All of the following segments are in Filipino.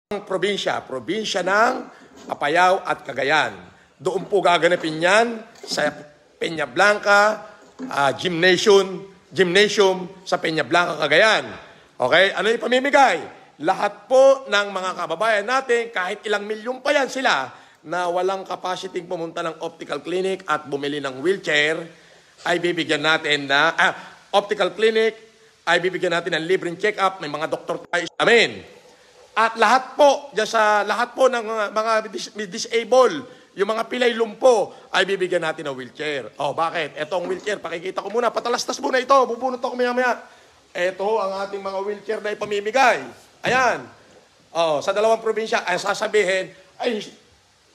probinsya ng Apayao at Cagayan. Doon po gaganapin yan sa Peña Blanca Gymnasium sa Peña Blanca, Cagayan. Okay? Ano yung pamimigay? Lahat po ng mga kababayan natin, kahit ilang milyon pa yan sila, na walang capacity pumunta ng optical clinic at bumili ng wheelchair, ay bibigyan natin na, optical clinic, ay bibigyan natin ng libreng check-up, may mga doktor tayo sa amin. At lahat po, lahat po ng mga disabled, yung mga pilay lumpo, ay bibigyan natin ng wheelchair. Oh, bakit? Ito ang wheelchair, pakikita ko muna, patalastas muna ito, bubunot ako maya-maya. Ito ang ating mga wheelchair na ipamimigay. Ayan. Oh, sa dalawang probinsya, ay sasabihin, ay,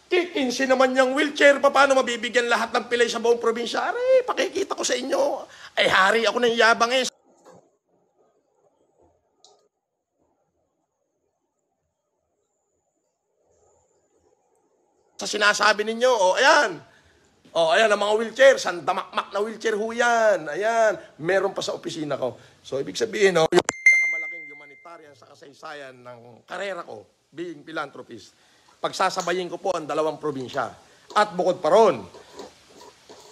kikinsi naman yung wheelchair, paano mabibigyan lahat ng pilay sa buong probinsya? Aray, pakikita ko sa inyo. Ay, hari ako ng yabang eh. Sa sinasabi ninyo, ayan. Ayan ang mga wheelchair, sandamakmak na wheelchair ho yan. Ayan, meron pa sa opisina ko. So, ibig sabihin, yung pinakamalaking humanitarian sa kasaysayan ng karera ko, being philanthropist, pagsasabayin ko po ang dalawang probinsya. At bukod pa ron,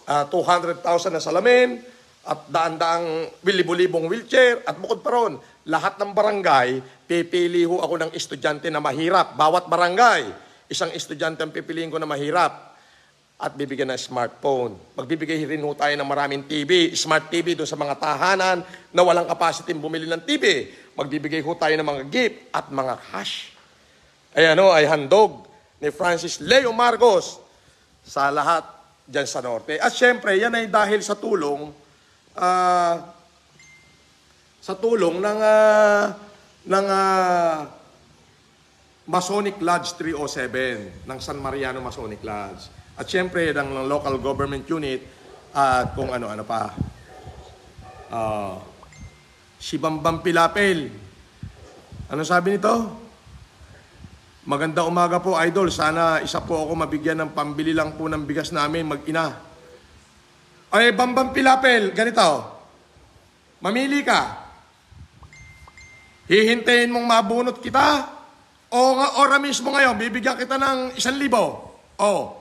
200,000 na salamin, at daan-daang libo-libong wheelchair, at bukod pa ron, lahat ng barangay, pipili ho ako ng estudyante na mahirap. Bawat barangay, isang estudyante ang pipiliin ko na mahirap at bibigyan ng smartphone. Magbibigay rin ho tayo ng maraming TV, smart TV doon sa mga tahanan na walang capacity bumili ng TV. Magbibigay ho tayo ng mga gift at mga cash. Ayan ay handog ni Francis Leo Marcos sa lahat dyan sa norte. At syempre, yan ay dahil sa tulong ng Masonic Lodge 307 ng San Mariano Masonic Lodge. At syempre, ng local government unit at kung ano-ano pa. Si Bambam Pilapil. Ano sabi nito? Maganda umaga po, Idol. Sana isa po ako mabigyan ng pambili lang po ng bigas namin mag-ina. Ay, Bambam Pilapil, ganito. Mamili ka. Hihintayin mong mabunot kita. Ora mismo ngayon, bibigyan kita ng 1,000.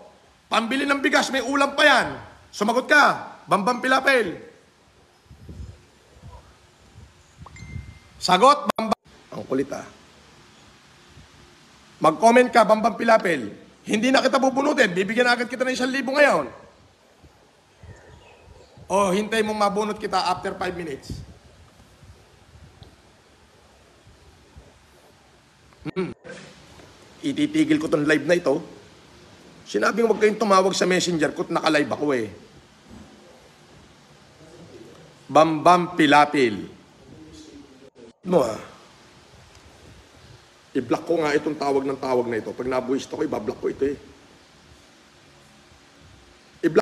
Pambili ng bigas, may ulam pa yan. Sumagot ka, Bambam Pilapil. Sagot, Bambam. Ang kulit Mag-comment ka, Bambam Pilapil. Hindi na kita bubunutin, bibigyan agad kita ng 1,000 ngayon. Hintay mong mabunot kita after 5 minutes. Ititigil ko tong live na ito. Sinabi huwag kayong tumawag sa messenger ko at naka-live ako eh. Bambam Pilapil. I-block ko nga itong tawag ng tawag na ito. Pag nabuhist ako, ibablock ko ito eh.